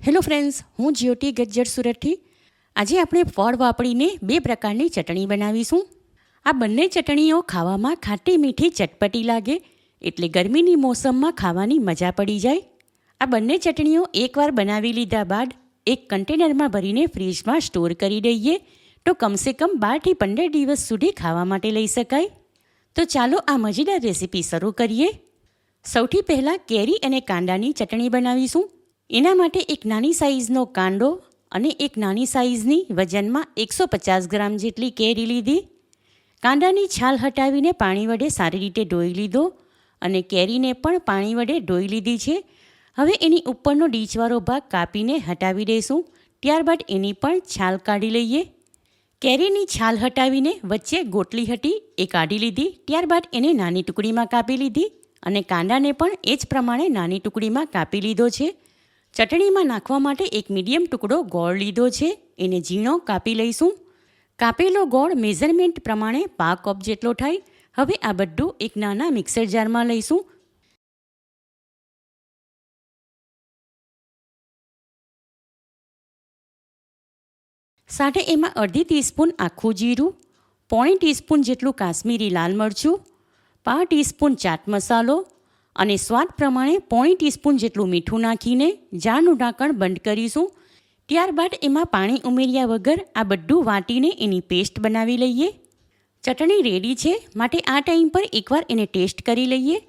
Hello friends, હું જ્યોતિ ગજ્જર સુરતથી. આજે આપણે ફળ વાપરીને બે પ્રકારની ચટણી બનાવીશું. આ બંને ચટણીઓ ખાવામાં ખાટી મીઠી ચટપટી લાગે, એટલે ગરમીની મોસમમાં ખાવાની મજા પડી જાય. આ બંને ચટણીઓ એકવાર બનાવી લીધા બાદ એક કન્ટેનરમાં ભરીને ફ્રીજમાં સ્ટોર કરી દઈએ તો કમસે કમ 12થી 15 દિવસ સુધી ખાવા માટે લઈ શકાય. તો ચાલો આ મજેદાર રેસીપી શરૂ કરીએ. સૌથી પહેલાં કેરી અને કાંદાની ચટણી બનાવીશું. એના માટે એક નાની સાઇઝનો કાંદો અને એક નાની સાઇઝની વજનમાં 150 ગ્રામ જેટલી કેરી લીધી. કાંદાની છાલ હટાવીને પાણી વડે સારી રીતે ધોઈ લીધો અને કેરીને પણ પાણી વડે ધોઈ લીધી છે. હવે એની ઉપરનો ડીચવાળો ભાગ કાપીને હટાવી દઈશું. ત્યારબાદ એની પણ છાલ કાઢી લઈએ. કેરીની છાલ હટાવીને વચ્ચે ગોટલી હતી એ કાઢી લીધી. ત્યારબાદ એને નાની ટુકડીમાં કાપી લીધી અને કાંદાને પણ એ જ પ્રમાણે નાની ટુકડીમાં કાપી લીધો છે. ચટણીમાં નાખવા માટે એક મીડિયમ ટુકડો ગોળ લીધો છે, એને ઝીણો કાપી લઈશું. કાપેલો ગોળ મેઝરમેન્ટ પ્રમાણે 1/2 કપ જેટલો થાય. હવે આ બધું એક નાના મિક્સર જારમાં લઈશું. સાથે એમાં અડધી ટીસ્પૂન આખું જીરું, 1/4 ટીસ્પૂન જેટલું કાશ્મીરી લાલ મરચું, 1/2 ટીસ્પૂન ચાટ મસાલો અને સ્વાદ પ્રમાણે 1/4 ટીસ્પૂન જેટલું મીઠું નાખીને જારનું ઢાંકણ બંધ કરીશું. ત્યારબાદ એમાં પાણી ઉમેર્યા વગર આ બધું વાટીને એની પેસ્ટ બનાવી લઈએ. ચટણી રેડી છે, માટે આ ટાઈમ પર એકવાર એને ટેસ્ટ કરી લઈએ.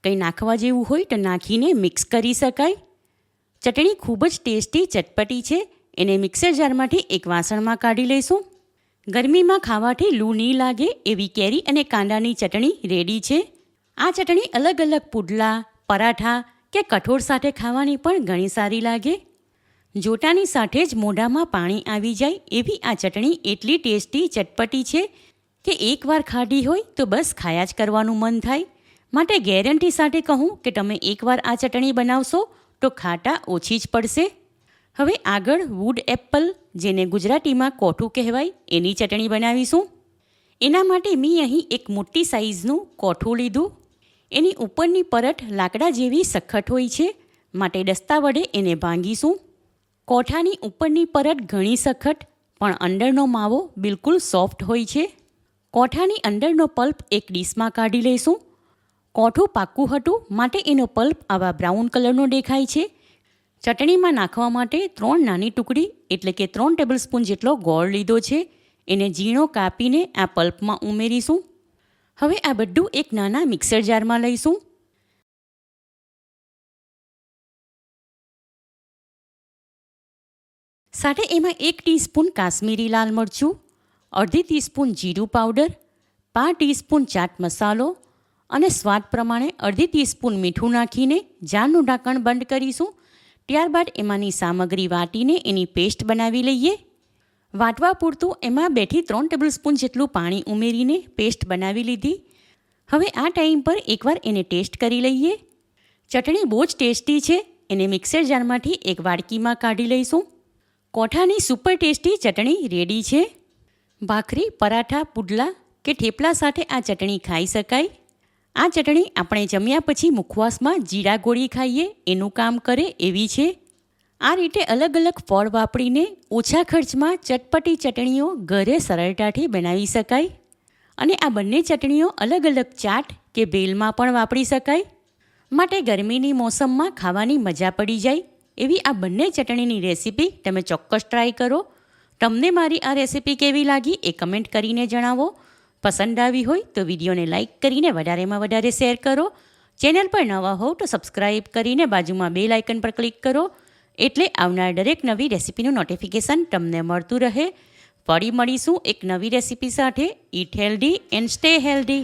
કંઈ નાખવા જેવું હોય તો નાખીને મિક્સ કરી શકાય. ચટણી ખૂબ જ ટેસ્ટી ચટપટી છે. એને મિક્સર જારમાંથી એક વાસણમાં કાઢી લઈશું. ગરમીમાં ખાવાથી લૂ નહીં લાગે એવી કેરી અને કાંદાની ચટણી રેડી છે. આ ચટણી અલગ અલગ પુડલા, પરાઠા કે કઠોળ સાથે ખાવાની પણ ઘણી સારી લાગે. જોટાની સાથે જ મોઢામાં પાણી આવી જાય એવી આ ચટણી એટલી ટેસ્ટી ચટપટી છે કે એકવાર ખાધી હોય તો બસ ખાયા જ કરવાનું મન થાય. માટે ગેરંટી સાથે કહું કે તમે એકવાર આ ચટણી બનાવશો તો ખાટા ઓછી જ પડશે. હવે આગળ વુડ એપલ, જેને ગુજરાતીમાં કોઠું કહેવાય, એની ચટણી બનાવીશું. એના માટે મેં અહીં એક મોટી સાઇઝનું કોઠું લીધું. એની ઉપરની પરત લાકડા જેવી સખત હોય છે, માટે દસ્તા વડે એને ભાંગીશું. કોઠાની ઉપરની પરત ઘણી સખત પણ અંદરનો માવો બિલકુલ સોફ્ટ હોય છે. કોઠાની અંદરનો પલ્પ એક ડીશમાં કાઢી લઈશું. કોઠું પાક્કું હતું માટે એનો પલ્પ આવા બ્રાઉન કલરનો દેખાય છે. ચટણીમાં નાખવા માટે 3 નાની ટુકડી એટલે કે 3 ટેબલસ્પૂન જેટલો ગોળ લીધો છે. એને ઝીણો કાપીને આ પલ્પમાં ઉમેરીશું. હવે આ બધું એક નાના મિક્સર જારમાં લઈશું. સાથે એમાં 1 ટીસ્પૂન કાશ્મીરી લાલ મરચું, અડધી ટીસ્પૂન જીરું પાવડર, 1/2 ટીસ્પૂન ચાટ મસાલો અને સ્વાદ પ્રમાણે અડધી ટીસ્પૂન મીઠું નાખીને જારનું ઢાંકણ બંધ કરીશું. ત્યારબાદ એમાંની સામગ્રી વાટીને એની પેસ્ટ બનાવી લઈએ. વાટવા પૂરતું એમાં 2થી 3 ટેબલસ્પૂન જેટલું પાણી ઉમેરીને પેસ્ટ બનાવી લીધી. હવે આ ટાઈમ પર એકવાર એને ટેસ્ટ કરી લઈએ. ચટણી બહુ જ ટેસ્ટી છે. એને મિક્સર જારમાંથી એક વાડકીમાં કાઢી લઈશું. કોઠાની સુપર ટેસ્ટી ચટણી રેડી છે. ભાખરી, પરાઠા, પુડલા કે થેપલા સાથે આ ચટણી ખાઈ શકાય. આ ચટણી આપણે જમ્યા પછી મુખવાસમાં જીરા ગોળી ખાઈએ એનું કામ કરે એવી છે. આ રીતે અલગ અલગ ફળ વાપરીને ઓછા ખર્ચમાં ચટપટી ચટણીઓ ઘરે સરળતાથી બનાવી શકાય. અને આ બંને ચટણીઓ અલગ અલગ ચાટ કે ભેલમાં પણ વાપરી શકાય. માટે ગરમીની મોસમમાં ખાવાની મજા પડી જાય એવી આ બંને ચટણીની રેસીપી તમે ચોક્કસ ટ્રાય કરો. તમને મારી આ રેસીપી કેવી લાગી એ કમેન્ટ કરીને જણાવો. પસંદ આવી હોય તો વિડીયોને લાઇક કરીને વધારેમાં વધારે શેર કરો. ચેનલ પર નવા હોવ તો સબસ્ક્રાઈબ કરીને બાજુમાં બેલ આઇકન પર ક્લિક કરો, એટલે આવનાર દરેક નવી રેસીપીનું નોટિફિકેશન તમને મળતું રહે. ફરી મળીશું એક નવી રેસીપી સાથે. Eat healthy and stay healthy.